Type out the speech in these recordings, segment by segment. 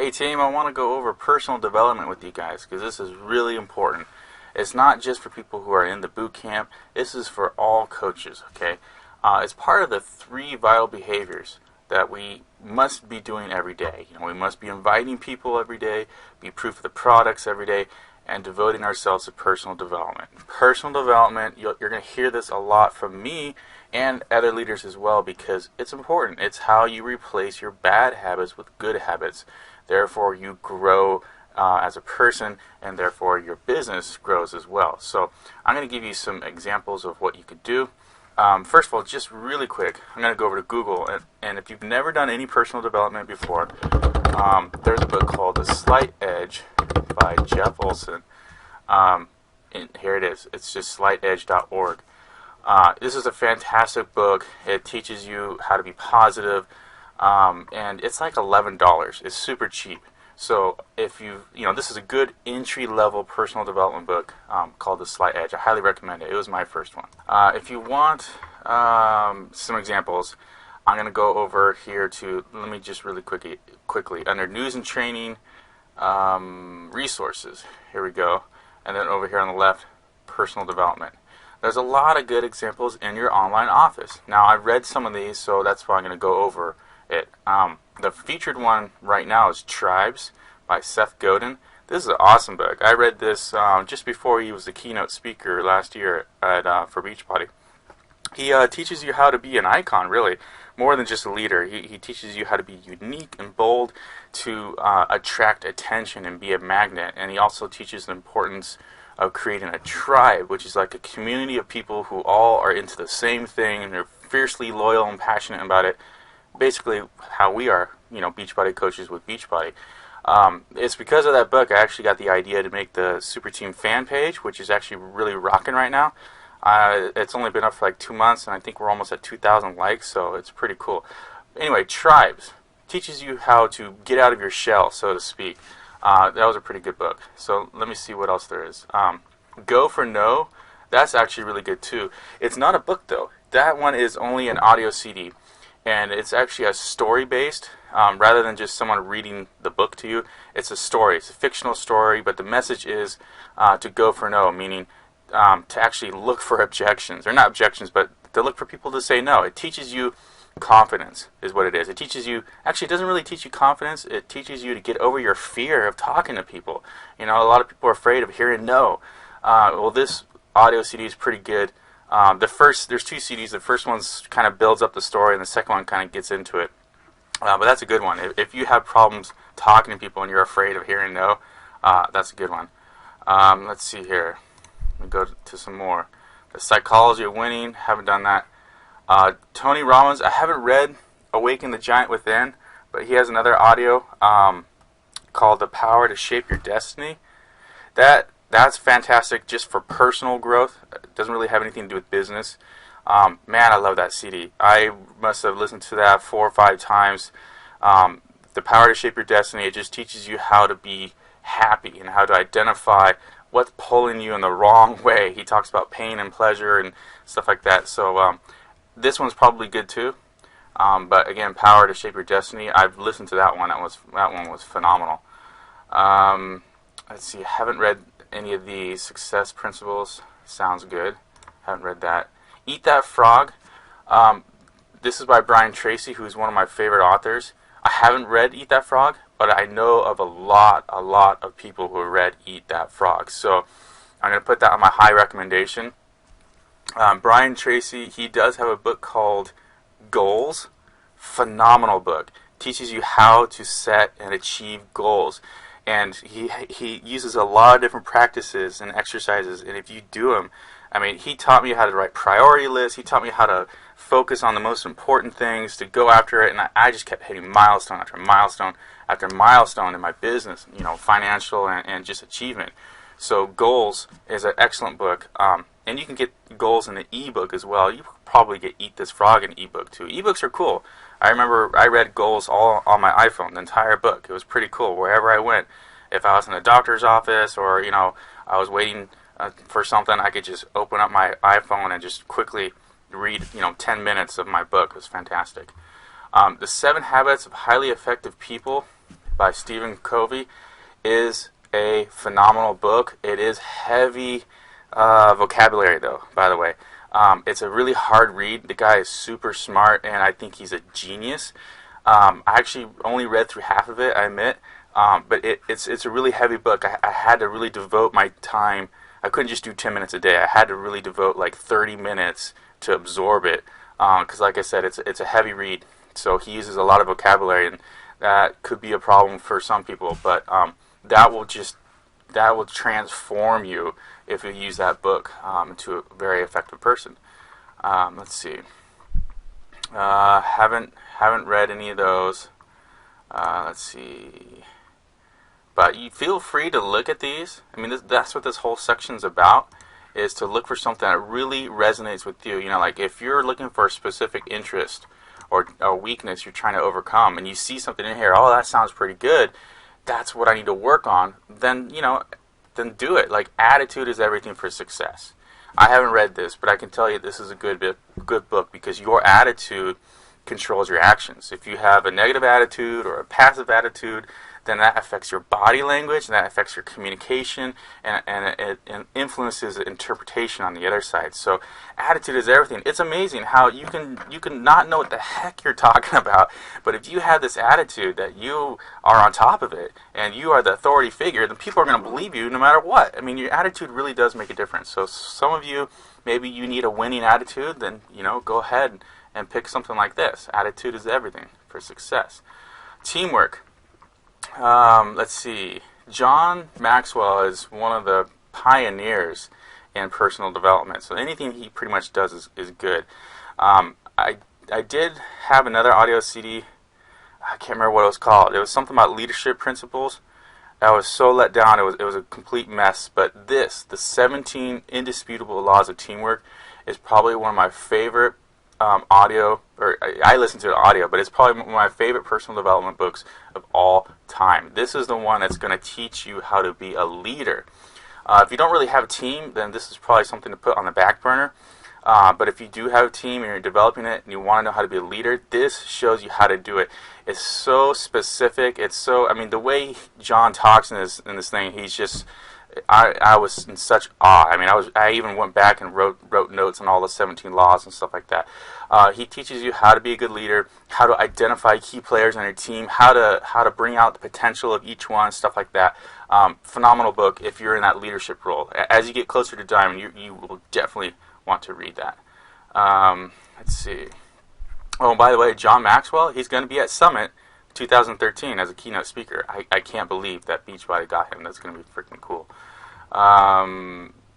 Hey team, I want to go over personal development with you guys because this is really important. It's not just for people who are in the boot camp. This is for all coaches, okay? It's part of the 3 vital behaviors that we must be doing every day. We must be inviting people every day, be proof of the products every day, and devoting ourselves to personal development. Personal development, you're going to hear this a lot from me and other leaders as well because it's important. It's how you replace your bad habits with good habits. Therefore, you grow as a person, and therefore your business grows as well. So I'm going to give you some examples of what you could do. First of all, just really quick, I'm going to go over to Google, and if you've never done any personal development before, there's a book called The Slight Edge by Jeff Olson. And here it is. It's just slightedge.org. This is a fantastic book. It teaches you how to be positive, and it's like $11. It's super cheap. So if this is a good entry-level personal development book called The Slight Edge. I highly recommend it. It was my first one. If you want some examples, I'm going to go over here to, let me just really quickly, under news and training, resources. Here we go. And then over here on the left, personal development. There's a lot of good examples in your online office. Now, I've read some of these, so that's why I'm going to go over it. The featured one right now is Tribes by Seth Godin. This is an awesome book. I read this just before he was the keynote speaker last year for Beachbody. He teaches you how to be an icon, really, more than just a leader. He teaches you how to be unique and bold, to attract attention and be a magnet. And he also teaches the importance of creating a tribe, which is like a community of people who all are into the same thing and they're fiercely loyal and passionate about it. Basically how we are, Beachbody coaches with Beachbody. It's because of that book I actually got the idea to make the Super Team fan page, which is actually really rocking right now. It's only been up for like 2 months, and I think we're almost at 2,000 likes, so it's pretty cool. Anyway, Tribes teaches you how to get out of your shell, so to speak. That was a pretty good book. So let me see what else there is. Go for No, that's actually really good too. It's not a book though. That one is only an audio CD. And it's actually a story-based, rather than just someone reading the book to you. It's a story. It's a fictional story, but the message is to go for no, meaning to actually look for objections. Or not objections, but to look for people to say no. It teaches you confidence, is what it is. It teaches you, actually it doesn't really teach you confidence, it teaches you to get over your fear of talking to people. A lot of people are afraid of hearing no. Well, this audio CD is pretty good. There's 2 CDs. The first one's kind of builds up the story, and the second one kind of gets into it. But that's a good one. If you have problems talking to people and you're afraid of hearing no, that's a good one. Let's see here. Let me go to some more. The Psychology of Winning. Haven't done that. Tony Robbins. I haven't read Awaken the Giant Within, but he has another audio called The Power to Shape Your Destiny. That's fantastic just for personal growth. It doesn't really have anything to do with business. Man, I love that CD. I must have listened to that 4 or 5 times. The Power to Shape Your Destiny, it just teaches you how to be happy and how to identify what's pulling you in the wrong way. He talks about pain and pleasure and stuff like that. So this one's probably good too. But again, Power to Shape Your Destiny, I've listened to that one. That one was phenomenal. Let's see, I haven't read any of the Success Principles. Sounds good. Haven't read that. Eat That Frog. This is by Brian Tracy, who's one of my favorite authors. I haven't read Eat That Frog, but I know of a lot of people who have read Eat That Frog. So I'm going to put that on my high recommendation. Brian Tracy, he does have a book called Goals. Phenomenal book. Teaches you how to set and achieve goals. And he uses a lot of different practices and exercises, and if you do them, he taught me how to write priority lists. He taught me how to focus on the most important things, to go after it, and I just kept hitting milestone after milestone after milestone in my business, financial and just achievement. So Goals is an excellent book, and you can get Goals in the ebook as well. You probably get Eat This Frog in ebook too. Ebooks are cool. I remember I read Goals all on my iPhone, the entire book. It was pretty cool. Wherever I went, if I was in a doctor's office or I was waiting for something, I could just open up my iPhone and just quickly read 10 minutes of my book. It was fantastic. The 7 Habits of Highly Effective People by Stephen Covey is a phenomenal book. It is heavy vocabulary, though, by the way. It's a really hard read. The guy is super smart, and I think he's a genius. I actually only read through half of it, I admit, but it's a really heavy book. I had to really devote my time. I couldn't just do 10 minutes a day. I had to really devote like 30 minutes to absorb it, because like I said, it's a heavy read. So he uses a lot of vocabulary, and that could be a problem for some people, but that will transform you if you use that book into a very effective person. Let's see. Haven't read any of those. Let's see. But you feel free to look at these. I mean, that's what this whole section's about, is to look for something that really resonates with you. You know, like if you're looking for a specific interest or a weakness you're trying to overcome, and you see something in here, oh, that sounds pretty good, that's what I need to work on, then do it. Like, attitude is everything for success. I haven't read this, but I can tell you this is a good book, because your attitude controls your actions. If you have a negative attitude or a passive attitude, then that affects your body language, and that affects your communication, and it influences interpretation on the other side. So attitude is everything. It's amazing how you can not know what the heck you're talking about, but if you have this attitude that you are on top of it, and you are the authority figure, then people are going to believe you no matter what. I mean, your attitude really does make a difference. So some of you, maybe you need a winning attitude, then go ahead and pick something like this. Attitude is everything for success. Teamwork. Let's see. John Maxwell is one of the pioneers in personal development. So anything he pretty much does is good. I did have another audio CD. I can't remember what it was called. It was something about leadership principles. I was so let down. It was a complete mess. But the 17 Indisputable Laws of Teamwork is probably one of my favorite audio, or I listen to it audio, but it's probably one of my favorite personal development books of all time. This is the one that's going to teach you how to be a leader. If you don't really have a team, then this is probably something to put on the back burner. But if you do have a team and you're developing it and you want to know how to be a leader, this shows you how to do it. It's so specific. The way John talks in this thing, he's just, I was in such awe. I even went back and wrote notes on all the 17 laws and stuff like that. He teaches you how to be a good leader, how to identify key players on your team, how to bring out the potential of each one, stuff like that. Phenomenal book if you're in that leadership role. As you get closer to Diamond, you will definitely want to read that. Let's see. Oh, and by the way, John Maxwell, he's going to be at Summit 2013 as a keynote speaker. I can't believe that Beachbody got him. That's going to be freaking cool.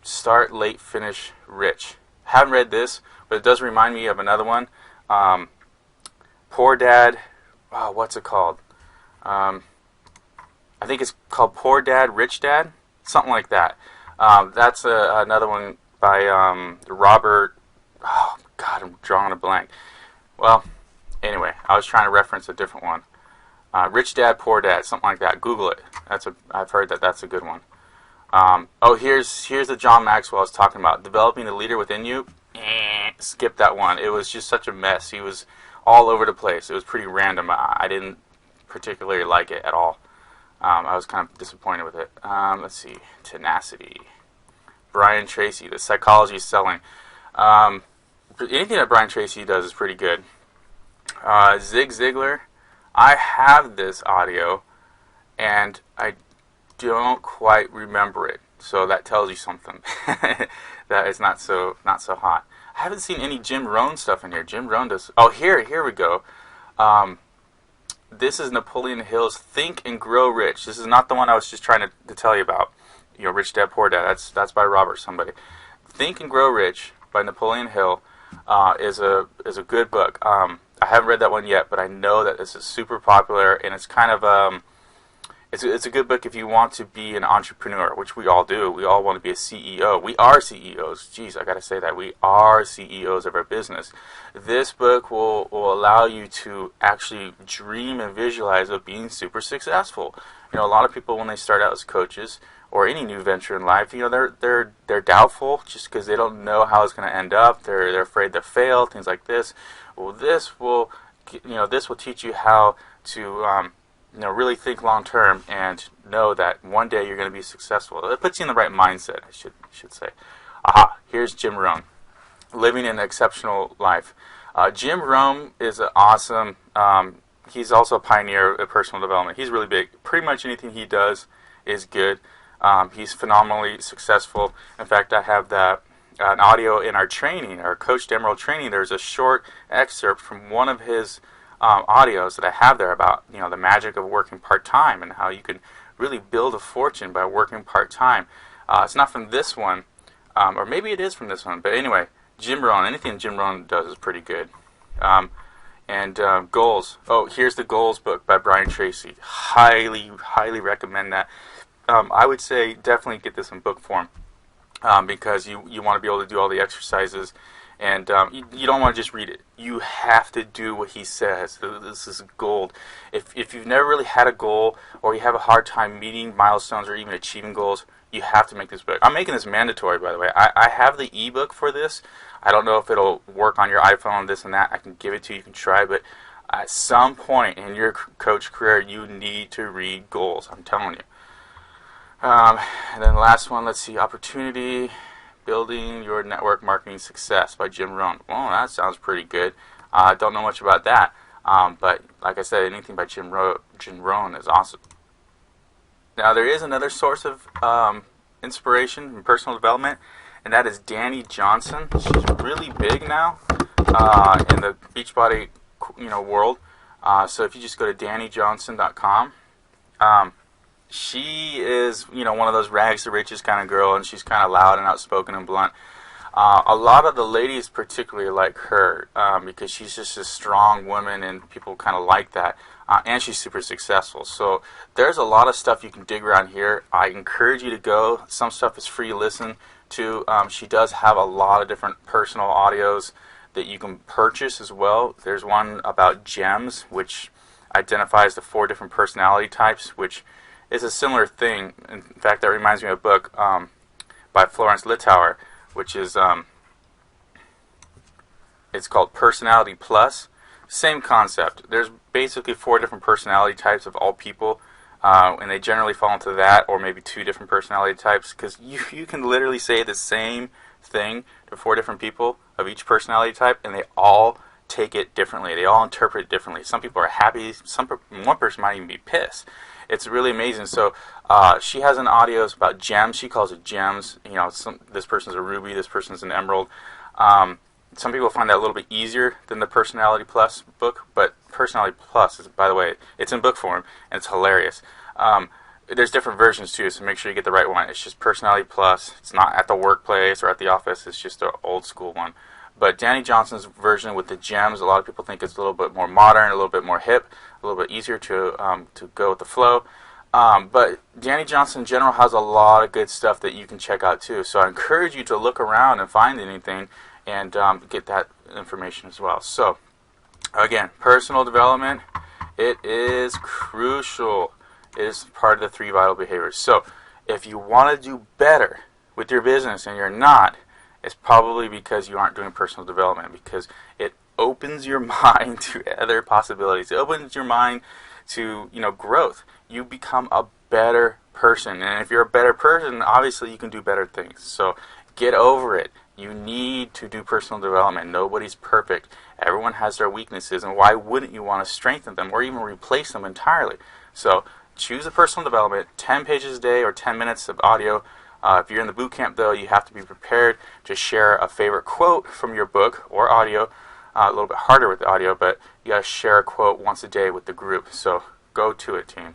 Start Late, Finish Rich. Haven't read this, but it does remind me of another one. Poor Dad. Oh, what's it called? I think it's called Poor Dad, Rich Dad, something like that. That's another one by Robert. Oh God, I'm drawing a blank. Well, anyway, I was trying to reference a different one. Rich Dad, Poor Dad, something like that. Google it. I've heard that's a good one. Here's the John Maxwell I was talking about. Developing the leader within you. Skip that one. It was just such a mess. He was all over the place. It was pretty random. I didn't particularly like it at all. I was kind of disappointed with it. Let's see. Tenacity. Brian Tracy, The Psychology of Selling. Anything that Brian Tracy does is pretty good. Zig Ziglar. I have this audio, and I don't quite remember it. So that tells you something. That it's not so hot. I haven't seen any Jim Rohn stuff in here. Jim Rohn does. Oh, here we go. This is Napoleon Hill's Think and Grow Rich. This is not the one I was just trying to tell you about. Rich Dad, Poor Dad. That's by Robert somebody. Think and Grow Rich by Napoleon Hill is a good book. I haven't read that one yet, but I know that this is super popular, and it's kind of it's a good book if you want to be an entrepreneur, which we all do. We all want to be a CEO. We are CEOs. Jeez, I got to say that. We are CEOs of our business. This book will allow you to actually dream and visualize of being super successful. A lot of people, when they start out as coaches or any new venture in life, they're doubtful just because they don't know how it's going to end up. They're afraid to fail, things like this. Well, this will teach you how to really think long term and know that one day you're going to be successful. It puts you in the right mindset, I should say. Aha, here's Jim Rohn, living an exceptional life. Jim Rohn is awesome. He's also a pioneer of personal development. He's really big. Pretty much anything he does is good. He's phenomenally successful. In fact, I have an audio in our training, our Coach to Emerald training. There's a short excerpt from one of his audios that I have there about the magic of working part-time and how you can really build a fortune by working part-time. It's not from this one, or maybe it is from this one, but anyway, Jim Rohn, anything Jim Rohn does is pretty good. And Goals. Oh, here's the Goals book by Brian Tracy. Highly, highly recommend that. I would say definitely get this in book form because you want to be able to do all the exercises. And you don't want to just read it. You have to do what he says. This is gold. If you've never really had a goal or you have a hard time meeting milestones or even achieving goals, you have to make this book. I'm making this mandatory, by the way. I have the ebook for this. I don't know if it'll work on your iPhone, this and that. I can give it to you. You can try, but at some point in your coach career, you need to read Goals. I'm telling you. And then the last one, let's see, Opportunity. Building Your Network Marketing Success by Jim Rohn. Well, that sounds pretty good. I don't know much about that, but like I said, anything by Jim Rohn is awesome. Now, there is another source of inspiration in personal development, and that is Dani Johnson. She's really big now in the Beachbody world. So if you just go to DaniJohnson.com. She is, one of those rags to riches kind of girl, and she's kind of loud and outspoken and blunt. A lot of the ladies particularly like her because she's just a strong woman, and people kind of like that. And she's super successful. So there's a lot of stuff you can dig around here. I encourage you to go. Some stuff is free to listen to. She does have a lot of different personal audios that you can purchase as well. There's one about GEMS, which identifies the 4 different personality types, which is a similar thing. In fact, that reminds me of a book by Florence Littauer, which is it's called Personality Plus. Same concept. There's basically 4 different personality types of all people, and they generally fall into that, or maybe 2 different personality types, because you can literally say the same thing to 4 different people of each personality type, and they all take it differently. They all interpret it differently. Some people are happy. One person might even be pissed. It's really amazing. So she has an audios about gems. She calls it gems. This person's a ruby. This person's an emerald. Some people find that a little bit easier than the Personality Plus book. But Personality Plus is, by the way, it's in book form and it's hilarious. There's different versions too, so make sure you get the right one. It's just Personality Plus. It's not at the workplace or at the office. It's just an old school one. But Dani Johnson's version with the gems, a lot of people think it's a little bit more modern, a little bit more hip, a little bit easier to go with the flow. But Dani Johnson in general has a lot of good stuff that you can check out too. So I encourage you to look around and find anything and get that information as well. So again, personal development, it is crucial. It is part of the 3 vital behaviors. So if you want to do better with your business and you're not, it's probably because you aren't doing personal development, because it opens your mind to other possibilities. It opens your mind to, growth. You become a better person. And if you're a better person, obviously you can do better things. So get over it. You need to do personal development. Nobody's perfect. Everyone has their weaknesses, and why wouldn't you want to strengthen them or even replace them entirely? So choose a personal development, 10 pages a day or 10 minutes of audio. If you're in the boot camp, though, you have to be prepared to share a favorite quote from your book or audio. A little bit harder with the audio, but you got to share a quote once a day with the group. So go to it, team.